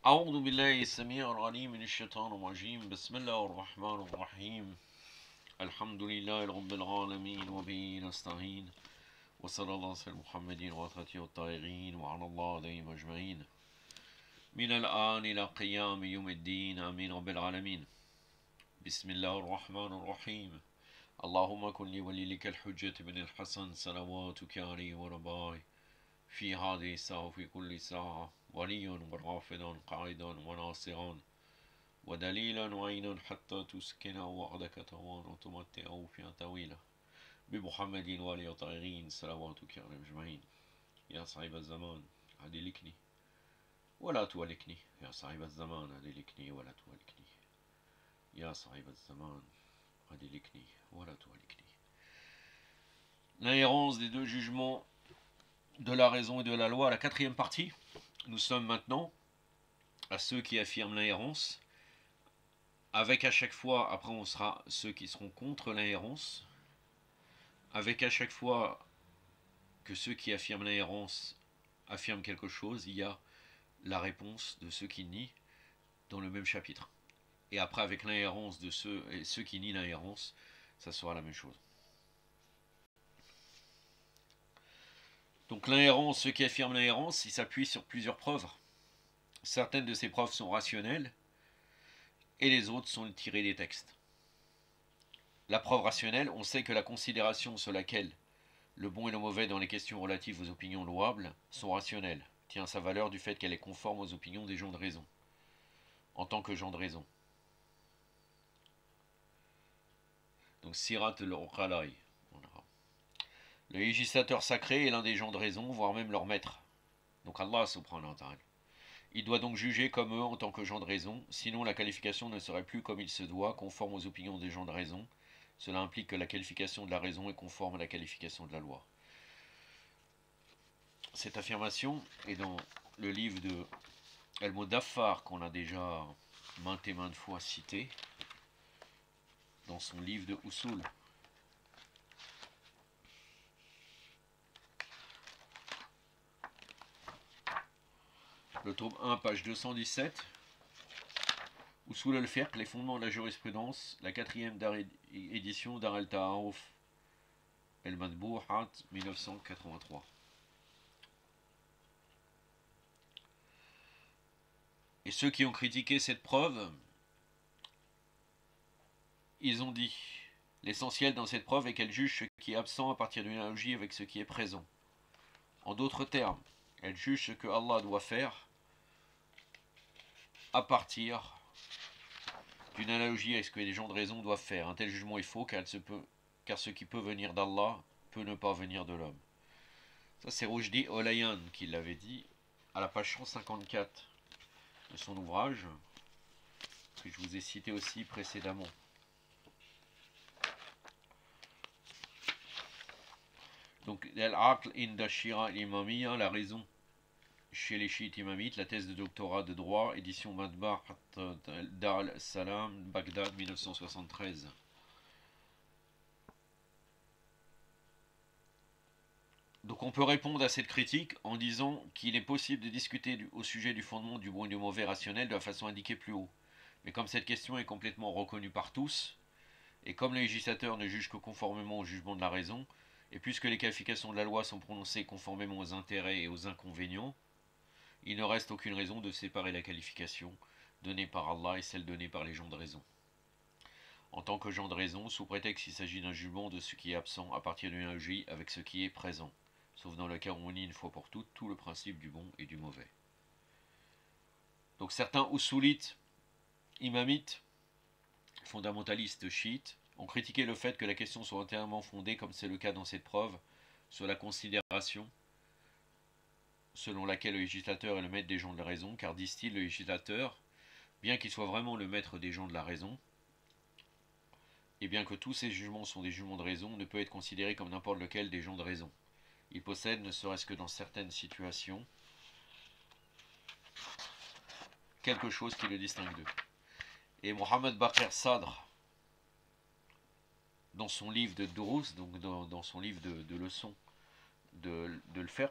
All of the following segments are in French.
أعوذ بالله السميع العليم من الشيطان الرجيم بسم الله الرحمن الرحيم الحمد لله رب العالمين وبه نستعين وصلى الله على محمد وآله الطاهرين وعلى الله عليهم أجمعين من الآن إلى قيام يوم الدين آمين رب العالمين بسم الله الرحمن الرحيم اللهم كن لي وليك الحجة بن الحسن صلواتك عليه ورباه في هذه الساعة وفي كل ساعة ولي ورافدا قائدا وناصرا ودليلا وعينا حتى تسكن وعدك طوان وتمتع فيها طويلة بمحمد وآله الطاهرين صلواتك عليهم أجمعين. يا صاحب الزمان أدلكني ولا تولكني، يا صاحب الزمان أدلكني ولا تولكني، يا صاحب الزمان أدلكني ولا تولكني. L'inhérence des deux jugements de la raison et de la loi, la quatrième partie. Nous sommes maintenant à ceux qui affirment l'inhérence, avec à chaque fois, après on sera ceux qui seront contre l'inhérence, avec à chaque fois que ceux qui affirment l'inhérence affirment quelque chose, il y a la réponse de ceux qui nient dans le même chapitre. Et après, avec l'inhérence de ceux qui nient l'inhérence, ça sera la même chose. Donc l'inhérence, ceux qui affirment l'inhérence, ils s'appuient sur plusieurs preuves. Certaines de ces preuves sont rationnelles et les autres sont tirées des textes. La preuve rationnelle, on sait que la considération sur laquelle le bon et le mauvais dans les questions relatives aux opinions louables sont rationnelles, tient sa valeur du fait qu'elle est conforme aux opinions des gens de raison, en tant que gens de raison. Donc Sirat al-Uqalai. Le législateur sacré est l'un des gens de raison, voire même leur maître. Donc Allah subhanahu wa ta'ala. Il doit donc juger comme eux en tant que gens de raison, sinon la qualification ne serait plus comme il se doit, conforme aux opinions des gens de raison. Cela implique que la qualification de la raison est conforme à la qualification de la loi. Cette affirmation est dans le livre de Al-Mudaffar, qu'on a déjà maintes et maintes fois cité, dans son livre de Usul. Le tome 1, page 217. Usul al-Fiqh, les fondements de la jurisprudence, la quatrième édition Dar al-Ta'aruf al-Madbouhat, 1983. Et ceux qui ont critiqué cette preuve, ils ont dit, l'essentiel dans cette preuve est qu'elle juge ce qui est absent à partir d'une analogie avec ce qui est présent. En d'autres termes, elle juge ce que Allah doit faire à partir d'une analogie avec ce que les gens de raison doivent faire. Un tel jugement est faux car ce qui peut venir d'Allah peut ne pas venir de l'homme. Ça c'est Rujdi Olayan qui l'avait dit à la page 154 de son ouvrage, que je vous ai cité aussi précédemment. Donc, Al-Aql inda Shira al-Imamiyya, la raison chez les chiites imamites, la thèse de doctorat de droit, édition Madbah Dar al-Salam, Bagdad, 1973. Donc on peut répondre à cette critique en disant qu'il est possible de discuter au sujet du fondement du bon et du mauvais rationnel de la façon indiquée plus haut. Mais comme cette question est complètement reconnue par tous, et comme le législateur ne juge que conformément au jugement de la raison, et puisque les qualifications de la loi sont prononcées conformément aux intérêts et aux inconvénients, il ne reste aucune raison de séparer la qualification donnée par Allah et celle donnée par les gens de raison. En tant que gens de raison, sous prétexte qu'il s'agit d'un jugement de ce qui est absent à partir d'une analogie avec ce qui est présent, sauf dans le cas où on nie une fois pour toutes tout le principe du bon et du mauvais. Donc certains usulites, imamites, fondamentalistes chiites, ont critiqué le fait que la question soit entièrement fondée, comme c'est le cas dans cette preuve, sur la considération selon laquelle le législateur est le maître des gens de la raison, car disent-ils, le législateur, bien qu'il soit vraiment le maître des gens de la raison, et bien que tous ces jugements sont des jugements de raison, ne peut être considéré comme n'importe lequel des gens de raison. Il possède, ne serait-ce que dans certaines situations, quelque chose qui le distingue d'eux. Et Mohamed Baqir Sadr, dans son livre de Durus, donc dans son livre de leçons de le fiqh,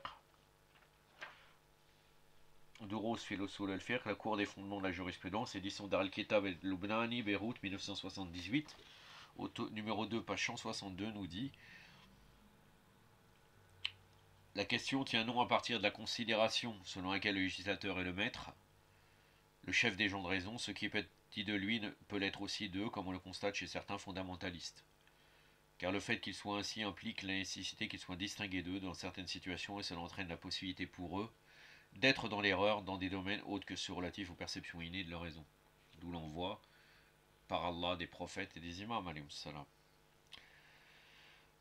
Douros fil usul al-fiqh, la cour des fondements de la jurisprudence, édition Dar al-Kitab el-Lubnani, Beyrouth, 1978, numéro 2, page 162, nous dit: la question tient non à partir de la considération selon laquelle le législateur est le maître, le chef des gens de raison, ce qui est petit de lui peut l'être aussi d'eux, comme on le constate chez certains fondamentalistes. Car le fait qu'il soit ainsi implique la nécessité qu'il soit distingué d'eux dans certaines situations, et cela entraîne la possibilité pour eux d'être dans l'erreur dans des domaines autres que ceux relatifs aux perceptions innées de leur raison. D'où l'envoi par Allah des prophètes et des imams, alayhi salam.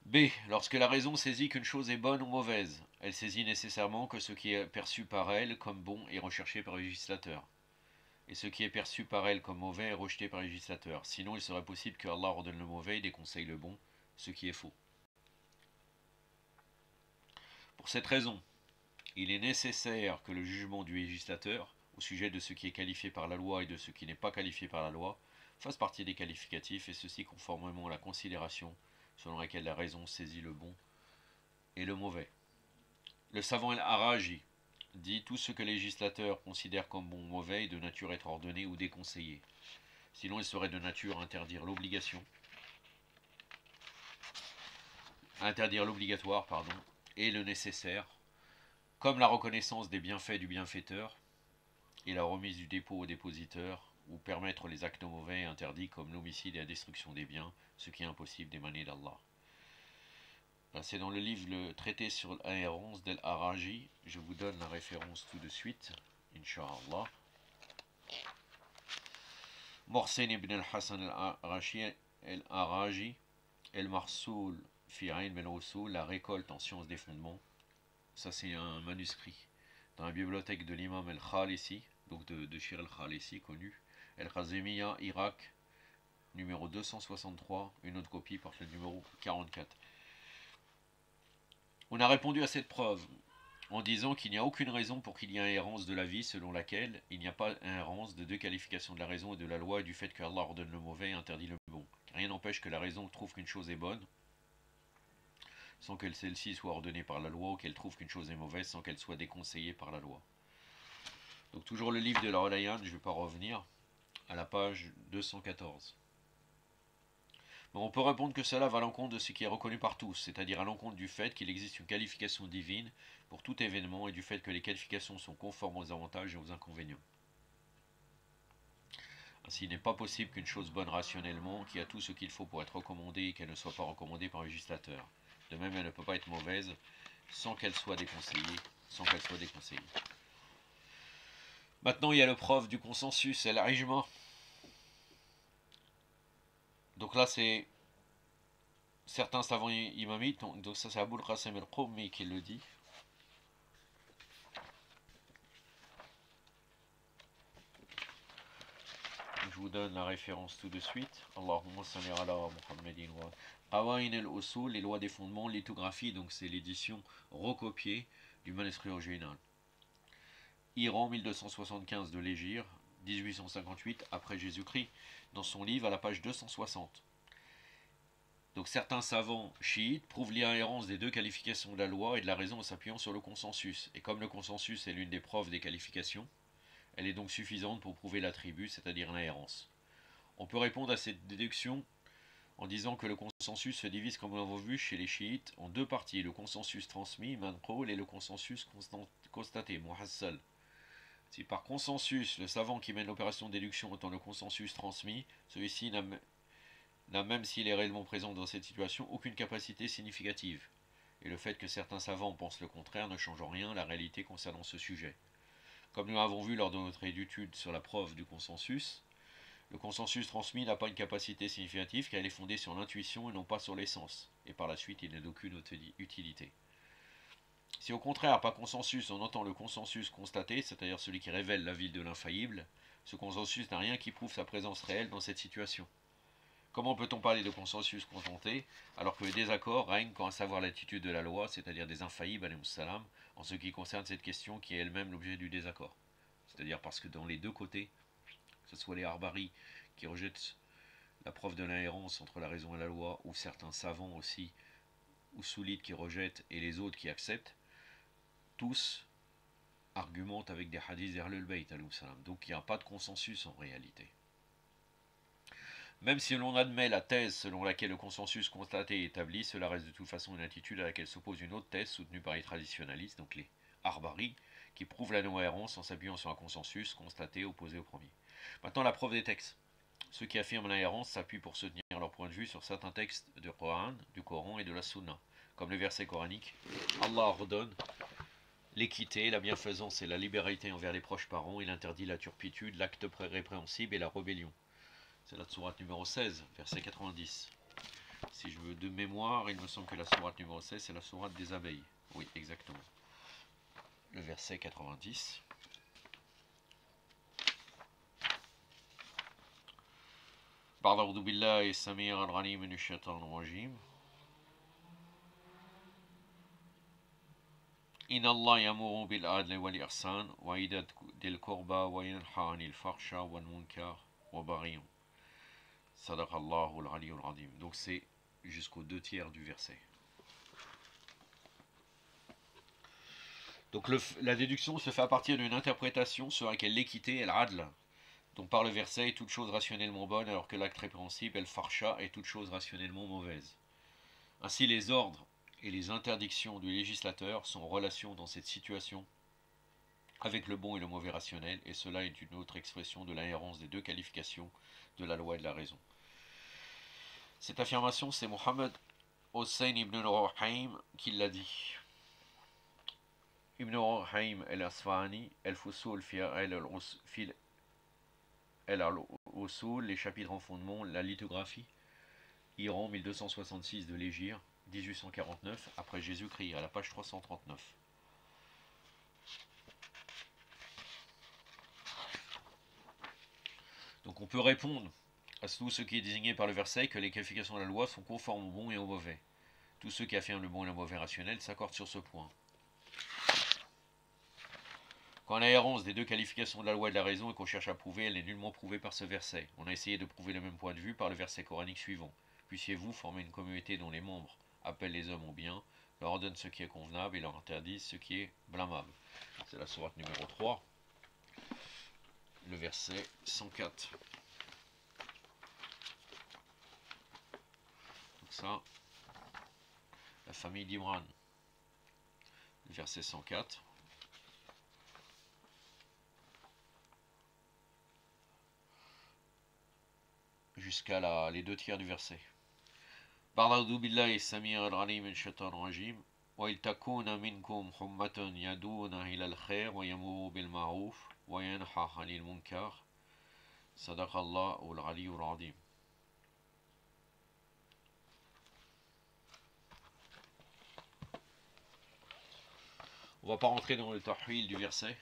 B. Lorsque la raison saisit qu'une chose est bonne ou mauvaise, elle saisit nécessairement que ce qui est perçu par elle comme bon est recherché par le législateur, et ce qui est perçu par elle comme mauvais est rejeté par le législateur. Sinon, il serait possible que Allah ordonne le mauvais et déconseille le bon, ce qui est faux. Pour cette raison, il est nécessaire que le jugement du législateur, au sujet de ce qui est qualifié par la loi et de ce qui n'est pas qualifié par la loi, fasse partie des qualificatifs, et ceci conformément à la considération selon laquelle la raison saisit le bon et le mauvais. Le savant El-Haraji dit: tout ce que le législateur considère comme bon ou mauvais est de nature à être ordonné ou déconseillé. Sinon, il serait de nature à interdire l'obligatoire, et le nécessaire, comme la reconnaissance des bienfaits du bienfaiteur et la remise du dépôt au dépositeur, ou permettre les actes mauvais et interdits comme l'homicide et la destruction des biens, ce qui est impossible d'émaner d'Allah. C'est dans le livre Le traité sur l'adhérence d'El-Haraji. Je vous donne la référence tout de suite, Inch'Allah. Morsen ibn al-Hassan El-Haraji, El-Marsoul fi Ilm al-Usul, la récolte en sciences des fondements. Ça, c'est un manuscrit dans la bibliothèque de l'imam El-Khalisi, donc de Shir El-Khalisi, connu. El-Khazemiya, Irak, numéro 263. Une autre copie porte le numéro 44. On a répondu à cette preuve en disant qu'il n'y a aucune raison pour qu'il y ait inhérence de la vie selon laquelle il n'y a pas inhérence de deux qualifications de la raison et de la loi, et du fait que Allah ordonne le mauvais et interdit le bon. Rien n'empêche que la raison trouve qu'une chose est bonne sans que celle-ci soit ordonnée par la loi, ou qu'elle trouve qu'une chose est mauvaise sans qu'elle soit déconseillée par la loi. Donc toujours le livre de la Olayan, je ne vais pas revenir, à la page 214. Bon, on peut répondre que cela va à l'encontre de ce qui est reconnu par tous, c'est-à-dire à l'encontre du fait qu'il existe une qualification divine pour tout événement, et du fait que les qualifications sont conformes aux avantages et aux inconvénients. Ainsi, il n'est pas possible qu'une chose bonne rationnellement, qui a tout ce qu'il faut pour être recommandée, et qu'elle ne soit pas recommandée par le législateur. De même, elle ne peut pas être mauvaise sans qu'elle soit déconseillée. Maintenant, il y a le preuve du consensus, c'est l'arrangement. Donc là, c'est certains savants imamites, donc ça c'est Aboul Qasim al-Qawmi qui le dit. Je vous donne la référence tout de suite. Allahumma salli ala Muhammadin wa Qawain al-Usul, les lois des fondements, lithographie, donc c'est l'édition recopiée du manuscrit original. Iran, 1275 de l'Hégire, 1858 après Jésus-Christ, dans son livre à la page 260. Donc certains savants chiites prouvent l'inhérence des deux qualifications de la loi et de la raison en s'appuyant sur le consensus. Et comme le consensus est l'une des preuves des qualifications, elle est donc suffisante pour prouver l'attribut, c'est-à-dire l'inhérence. On peut répondre à cette déduction en disant que le consensus se divise, comme nous l'avons vu chez les chiites, en deux parties: le consensus transmis, manqoul, et le consensus constaté, muhassal. Si par consensus, le savant qui mène l'opération de déduction étant le consensus transmis, celui-ci n'a, même s'il est réellement présent dans cette situation, aucune capacité significative. Et le fait que certains savants pensent le contraire ne change en rien la réalité concernant ce sujet. Comme nous l'avons vu lors de notre étude sur la preuve du consensus, le consensus transmis n'a pas une capacité significative car il est fondé sur l'intuition et non pas sur l'essence, et par la suite il n'a d'aucune utilité. Si au contraire, par consensus, on entend le consensus constaté, c'est-à-dire celui qui révèle la vie de l'infaillible, ce consensus n'a rien qui prouve sa présence réelle dans cette situation. Comment peut-on parler de consensus constaté alors que le désaccord règne quant à savoir l'attitude de la loi, c'est-à-dire des infaillibles, alayhi salam, en ce qui concerne cette question qui est elle-même l'objet du désaccord? C'est-à-dire parce que dans les deux côtés, que ce soit les Harbaris qui rejettent la preuve de l'inhérence entre la raison et la loi, ou certains savants aussi, ou soulites qui rejettent, et les autres qui acceptent, tous argumentent avec des hadiths d'Ahlul Bayt, donc il n'y a pas de consensus en réalité. Même si l'on admet la thèse selon laquelle le consensus constaté est établi, cela reste de toute façon une attitude à laquelle s'oppose une autre thèse soutenue par les traditionalistes, donc les Arbari, qui prouvent la non-errance en s'appuyant sur un consensus constaté opposé au premier. Maintenant, la preuve des textes. Ceux qui affirment l'inhérence s'appuient pour soutenir leur point de vue sur certains textes du Coran et de la Sunna, comme le verset coranique. Allah ordonne l'équité, la bienfaisance et la libéralité envers les proches parents. Il interdit la turpitude, l'acte répréhensible et la rébellion. C'est la sourate numéro 16, verset 90. Si je veux de mémoire, il me semble que la sourate numéro 16, c'est la sourate des abeilles. Oui, exactement. Le verset 90. بعد أعوذ بالله السميع العليم من الشيطان الرجيم إن الله يأمر بالعدل والإحسان وإيتاء ذي القربى وينهى عن الفحشاء والمنكر والبغي صدق الله العلي العظيم. Donc c'est jusqu'aux 2/3 du verset. Donc la déduction se fait à partir d'une interprétation sur laquelle l'équité est l'adl. Donc par le verset est toute chose rationnellement bonne alors que l'acte répréhensible est le farsha est toute chose rationnellement mauvaise. Ainsi les ordres et les interdictions du législateur sont en relation dans cette situation avec le bon et le mauvais rationnel, et cela est une autre expression de l'inhérence des deux qualifications de la loi et de la raison. Cette affirmation, c'est Mohammed Hossein ibn al-Ruhaym qui l'a dit. Ibn al-Ruhaym el-Asfahani, el-Fusul fil el-Usul, les chapitres en fondement, la lithographie, Iran 1266 de l'Hégire, 1849, après Jésus-Christ, à la page 339. Donc on peut répondre à tout ce qui est désigné par le verset que les qualifications de la loi sont conformes au bon et au mauvais. Tous ceux qui affirment le bon et le mauvais rationnel s'accordent sur ce point. Quand l'inhérence des deux qualifications de la loi et de la raison est qu'on cherche à prouver, elle n'est nullement prouvée par ce verset. On a essayé de prouver le même point de vue par le verset coranique suivant. Puissiez-vous former une communauté dont les membres appellent les hommes au bien, leur ordonnent ce qui est convenable et leur interdisent ce qui est blâmable. C'est la sourate numéro 3, le verset 104. Donc ça, la famille d'Imran, le verset 104. Jusqu'à les 2/3 du verset. Ba'da'udhu billahi samir al-alim al-shaitan rajim. Wa il takuna minkum hummatun yaduna ila al-khair wa yamuru bil ma'ruf wa yanha 'anil munkar. Sadaqallahu al-aliyyul azim. On va pas rentrer dans le tahwil du verset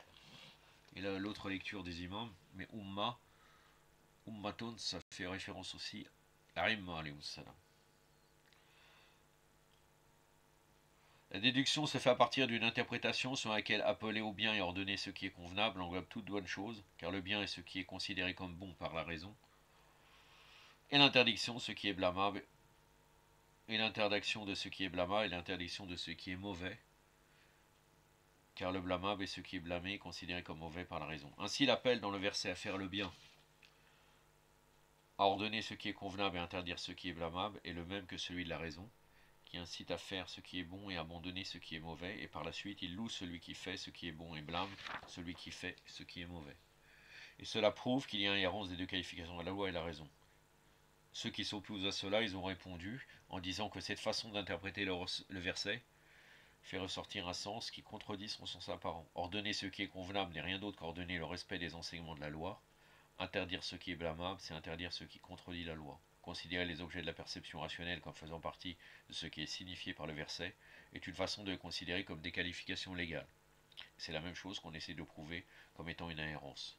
et l'autre lecture des imams, mais ummatun, ça fait référence aussi à Imma alayhi salam. La déduction se fait à partir d'une interprétation sur laquelle appeler au bien et ordonner ce qui est convenable englobe toute bonne chose, car le bien est ce qui est considéré comme bon par la raison, et l'interdiction ce qui est blâmable, et l'interdiction de ce qui est blâmable et l'interdiction de ce qui est mauvais, car le blâmable est ce qui est blâmé, considéré comme mauvais par la raison. Ainsi l'appel dans le verset à faire le bien, à ordonner ce qui est convenable et interdire ce qui est blâmable, est le même que celui de la raison, qui incite à faire ce qui est bon et à abandonner ce qui est mauvais, et par la suite il loue celui qui fait ce qui est bon et blâme celui qui fait ce qui est mauvais. Et cela prouve qu'il y a inhérence des deux qualifications de la loi et la raison. Ceux qui s'opposent à cela, ils ont répondu en disant que cette façon d'interpréter le verset fait ressortir un sens qui contredit son sens apparent. Ordonner ce qui est convenable n'est rien d'autre qu'ordonner le respect des enseignements de la loi. Interdire ce qui est blâmable, c'est interdire ce qui contredit la loi. Considérer les objets de la perception rationnelle comme faisant partie de ce qui est signifié par le verset est une façon de les considérer comme des qualifications légales. C'est la même chose qu'on essaie de prouver comme étant une inhérence.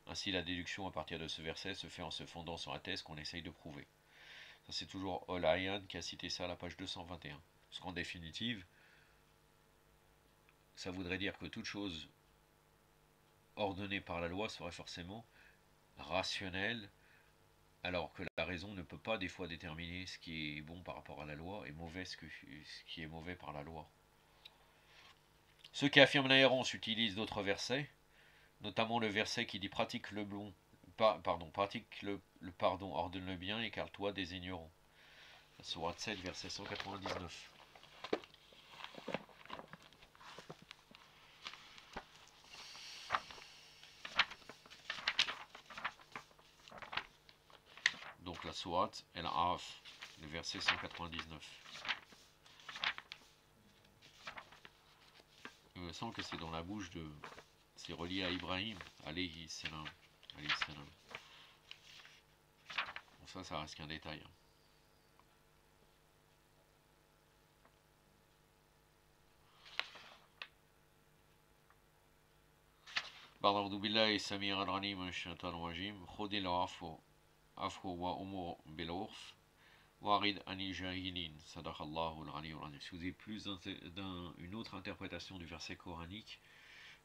Ainsi, la déduction à partir de ce verset se fait en se fondant sur la thèse qu'on essaye de prouver. Ça, c'est toujours Ol-Ayan qui a cité ça à la page 221. Parce qu'en définitive, ça voudrait dire que toute chose ordonnée par la loi serait forcément rationnelle, alors que la raison ne peut pas des fois déterminer ce qui est bon par rapport à la loi et mauvais ce qui est mauvais par la loi. Ceux qui affirment l'errance utilisent d'autres versets, notamment le verset qui dit pratique le bon, pratique le pardon, ordonne le bien, écarte-toi des ignorants. La sourate 7, verset 199. Donc la sourate El-Araf, le verset 199. Il me semble que c'est dans la bouche de... C'est relié à Ibrahim, alayhi salam. Bon, ça reste qu'un détail. Ba'udhu billahi samir al-alim ash-shaytan al-rajim. Khudil afwa wa umur bil-urf. Warid ani jahilin. Sadaqallahu al-aliyyul azim. Si vous avez plus d'une autre interprétation du verset coranique,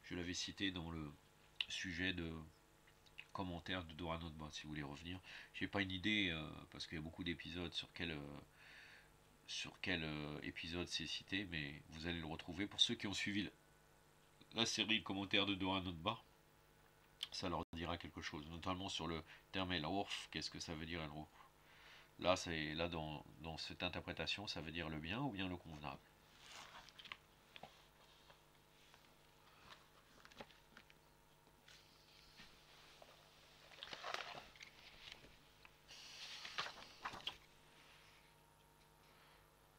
je l'avais cité dans le sujet de commentaire de Dora Notba, si vous voulez revenir. J'ai pas une idée, parce qu'il y a beaucoup d'épisodes sur quel épisode c'est cité, mais vous allez le retrouver. Pour ceux qui ont suivi la série de commentaires de Dora Notba, ça leur dira quelque chose, notamment sur le terme El-Urf, qu'est-ce que ça veut dire El-Urf. Là, dans cette interprétation, ça veut dire le bien ou bien le convenable.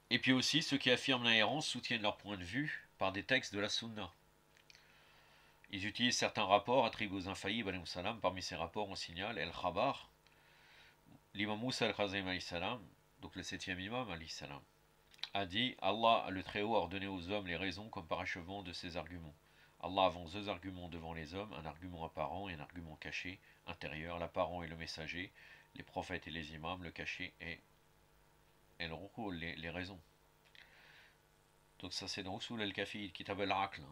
Et puis aussi, ceux qui affirment l'errance soutiennent leur point de vue par des textes de la Sunna. Ils utilisent certains rapports attribués aux infaillibles, salam. Parmi ces rapports, on signale El-Khabar, l'imam Moussa al-Khazim, donc le 7e imam, salam, a dit « Allah, le Très-Haut, a ordonné aux hommes les raisons comme parachèvement de ses arguments. Allah avance deux arguments devant les hommes, un argument apparent et un argument caché, intérieur. L'apparent est le messager, les prophètes et les imams, le caché est les raisons. » Donc ça c'est dans Usul al-Kafi, Kitab al-Aql,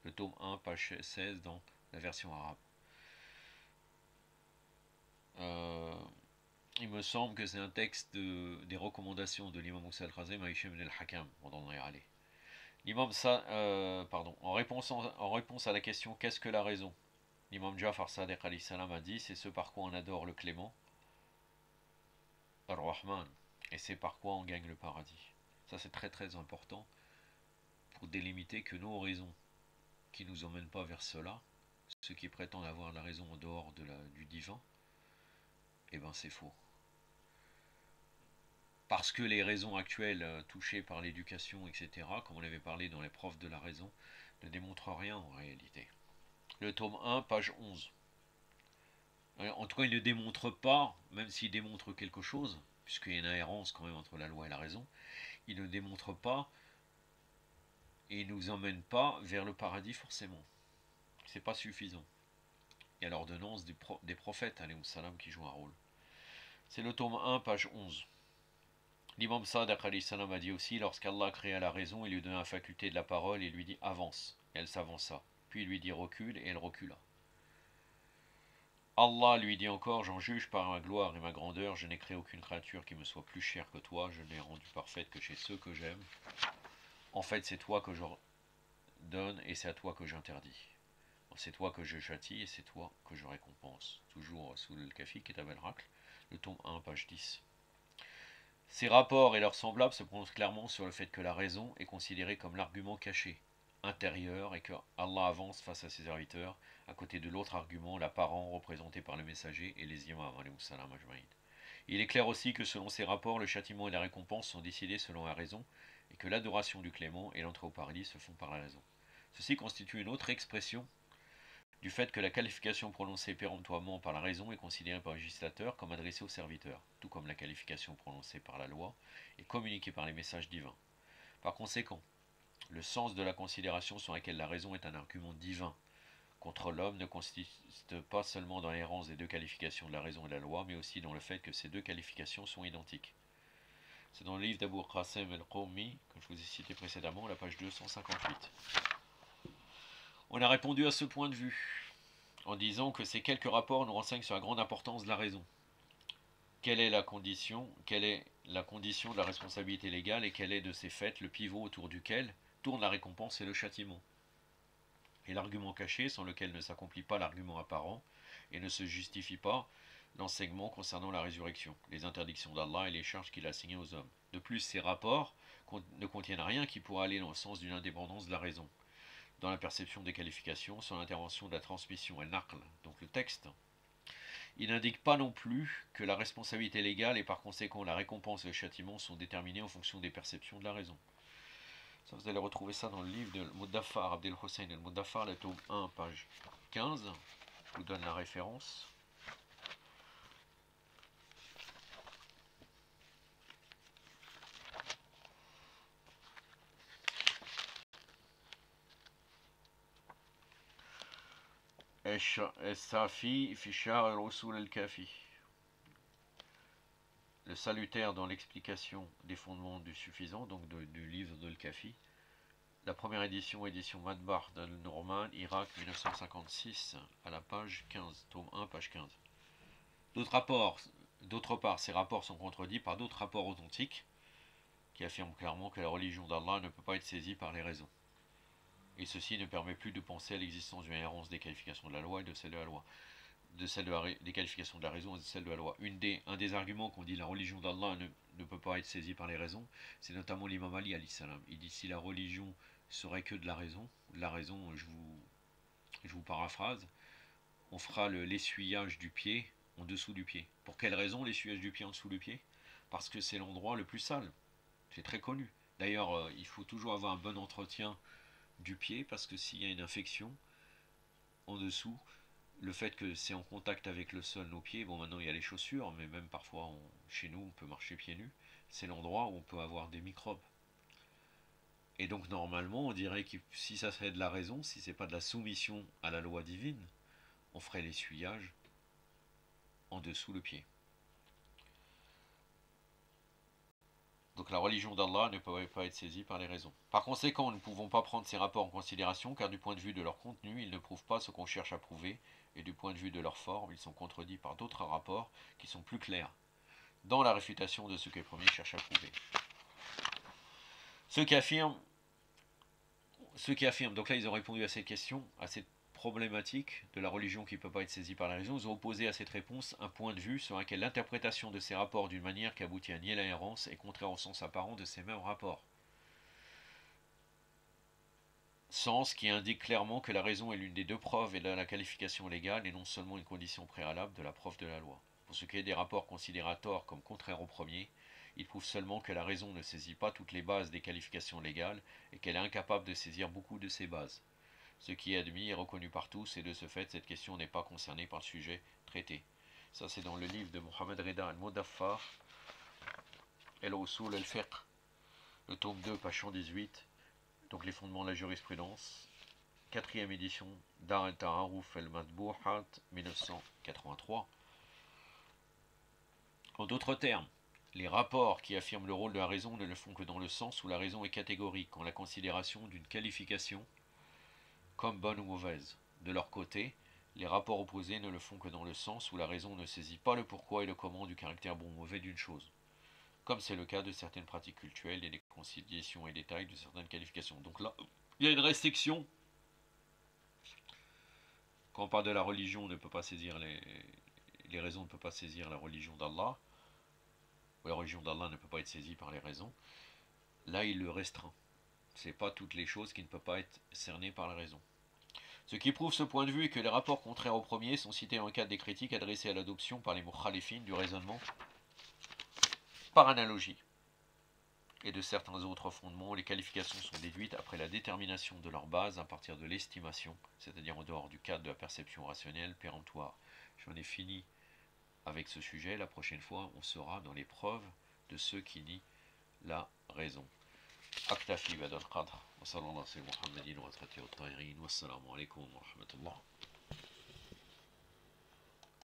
le tome 1, page 16 dans la version arabe. Il me semble que c'est un texte des recommandations de l'imam Moussa al-Khazim à Hisham al-Hakam, l'imam en réponse à la question qu'est-ce que la raison, l'imam Ja'far Sadiq alayhi salam a dit c'est ce par quoi on adore le clément, ar-Rahman, et c'est par quoi on gagne le paradis. Ça c'est très très important pour délimiter que nos raisons qui ne nous emmènent pas vers cela, ceux qui prétendent avoir la raison en dehors du divin, eh ben c'est faux. Parce que les raisons actuelles touchées par l'éducation, etc., comme on avait parlé dans les profs de la raison, ne démontrent rien en réalité. Le tome 1, page 11. En tout cas, il ne démontre pas, même s'il démontre quelque chose, puisqu'il y a une inhérence quand même entre la loi et la raison, il ne démontre pas et ne nous emmène pas vers le paradis forcément. C'est pas suffisant. Il y a l'ordonnance des prophètes, alayhi salam, qui joue un rôle. C'est le tome 1, page 11. L'imam Sadiq alayhi salam a dit aussi, lorsqu'Allah créa la raison, il lui donna la faculté de la parole et lui dit avance. Et elle s'avança. Puis il lui dit recule et elle recula. Allah lui dit encore, j'en juge par ma gloire et ma grandeur, je n'ai créé aucune créature qui me soit plus chère que toi, je ne l'ai rendue parfaite que chez ceux que j'aime. En fait, c'est toi que je donne et c'est à toi que j'interdis. C'est toi que je châtie et c'est toi que je récompense. Toujours sous le Kafi, Kitab al-Aql, le tome 1, page 10. Ces rapports et leurs semblables se prononcent clairement sur le fait que la raison est considérée comme l'argument caché, intérieur, et que Allah avance face à ses serviteurs, à côté de l'autre argument, l'apparent représenté par le messager et les imams. Il est clair aussi que selon ces rapports, le châtiment et la récompense sont décidés selon la raison, et que l'adoration du clément et l'entrée au paradis se font par la raison. Ceci constitue une autre expression du fait que la qualification prononcée péremptoirement par la raison est considérée par le législateur comme adressée aux serviteurs, tout comme la qualification prononcée par la loi est communiquée par les messages divins. Par conséquent, le sens de la considération sur laquelle la raison est un argument divin contre l'homme ne consiste pas seulement dans l'errance des deux qualifications de la raison et de la loi, mais aussi dans le fait que ces deux qualifications sont identiques. C'est dans le livre d'Abu Qasim al-Qawmi, que je vous ai cité précédemment, la page 258. On a répondu à ce point de vue en disant que ces quelques rapports nous renseignent sur la grande importance de la raison. Quelle est la condition de la responsabilité légale et quel est de ces faits le pivot autour duquel tourne la récompense et le châtiment. et l'argument caché sans lequel ne s'accomplit pas l'argument apparent et ne se justifie pas l'enseignement concernant la résurrection, les interdictions d'Allah et les charges qu'il a assignées aux hommes. De plus, ces rapports ne contiennent rien qui pourra aller dans le sens d'une indépendance de la raison, dans la perception des qualifications, sur l'intervention de la transmission, al-naql, donc le texte. Il n'indique pas non plus que la responsabilité légale et par conséquent la récompense et le châtiment sont déterminés en fonction des perceptions de la raison. Ça, vous allez retrouver ça dans le livre de Mudaffar, Abdel Hossein al-Mudaffar, le tome 1, page 15. Je vous donne la référence. Safi Fishar al-Usul al-Kafi. Le salutaire dans l'explication des fondements du suffisant, donc du livre de Al-Kafi. La première édition Madbar d'Al-Norman, Irak, 1956, à la page 15, tome 1, page 15. D'autre part, ces rapports sont contredits par d'autres rapports authentiques qui affirment clairement que la religion d'Allah ne peut pas être saisie par les raisons. Et ceci ne permet plus de penser à l'existence d'une errance des qualifications de la loi et de celle de la loi. Des qualifications de la raison et de celle de la loi. Un des arguments qu'on dit la religion d'Allah ne peut pas être saisie par les raisons, c'est notamment l'imam Ali alayhi salam. Il dit si la religion serait que de la raison, je vous paraphrase, on fera l'essuyage du pied en dessous du pied. Pour quelle raison l'essuyage du pied en dessous du pied? Parce que c'est l'endroit le plus sale. C'est très connu. D'ailleurs, il faut toujours avoir un bon entretien du pied parce que s'il y a une infection en dessous, le fait que c'est en contact avec le sol nos pieds, bon maintenant il y a les chaussures, mais même parfois chez nous on peut marcher pieds nus, c'est l'endroit où on peut avoir des microbes. Et donc normalement on dirait que si ça serait de la raison, si c'est pas de la soumission à la loi divine, on ferait l'essuyage en dessous le pied. Donc la religion d'Allah ne peut pas être saisie par les raisons. Par conséquent, nous ne pouvons pas prendre ces rapports en considération car du point de vue de leur contenu, ils ne prouvent pas ce qu'on cherche à prouver et du point de vue de leur forme, ils sont contredits par d'autres rapports qui sont plus clairs dans la réfutation de ce que les premiers cherchent à prouver. Ceux qui affirment, donc là ils ont répondu à cette question, à cette problématique de la religion qui ne peut pas être saisie par la raison, ils ont opposé à cette réponse un point de vue sur lequel l'interprétation de ces rapports d'une manière qui aboutit à nier la errance est contraire au sens apparent de ces mêmes rapports. Sens qui indique clairement que la raison est l'une des deux preuves et de la qualification légale et non seulement une condition préalable de la preuve de la loi. Pour ce qui est des rapports considérés à tort comme contraires au premier, ils prouvent seulement que la raison ne saisit pas toutes les bases des qualifications légales et qu'elle est incapable de saisir beaucoup de ces bases. Ce qui est admis et reconnu par tous, et de ce fait, cette question n'est pas concernée par le sujet traité. Ça, c'est dans le livre de Mohamed Reda al-Mudaffar, El-Usul al-Fiqh, le tome 2, page 118, donc les fondements de la jurisprudence, 4e édition, Dar al-Ta'aruf al-Madbouhat, 1983. En d'autres termes, les rapports qui affirment le rôle de la raison ne le font que dans le sens où la raison est catégorique, en la considération d'une qualification comme bonne ou mauvaise. De leur côté, les rapports opposés ne le font que dans le sens où la raison ne saisit pas le pourquoi et le comment du caractère bon ou mauvais d'une chose, comme c'est le cas de certaines pratiques cultuelles et des conciliations et détails de certaines qualifications. Donc là, il y a une restriction. Quand on parle de la religion, on ne peut pas saisir les raisons ne peuvent pas saisir la religion d'Allah, ou la religion d'Allah ne peut pas être saisie par les raisons. Là, il le restreint. Ce n'est pas toutes les choses qui ne peuvent pas être cernées par la raison. Ce qui prouve ce point de vue est que les rapports contraires au premier sont cités dans le cadre des critiques adressées à l'adoption par les mukhalifines du raisonnement par analogie. Et de certains autres fondements, les qualifications sont déduites après la détermination de leur base à partir de l'estimation, c'est-à-dire en dehors du cadre de la perception rationnelle péremptoire. J'en ai fini avec ce sujet. La prochaine fois, on sera dans les preuves de ceux qui nient la raison. أكتفي بهذا القدر وصلى الله على محمد وعلى آله الطاهرين والسلام عليكم ورحمة الله.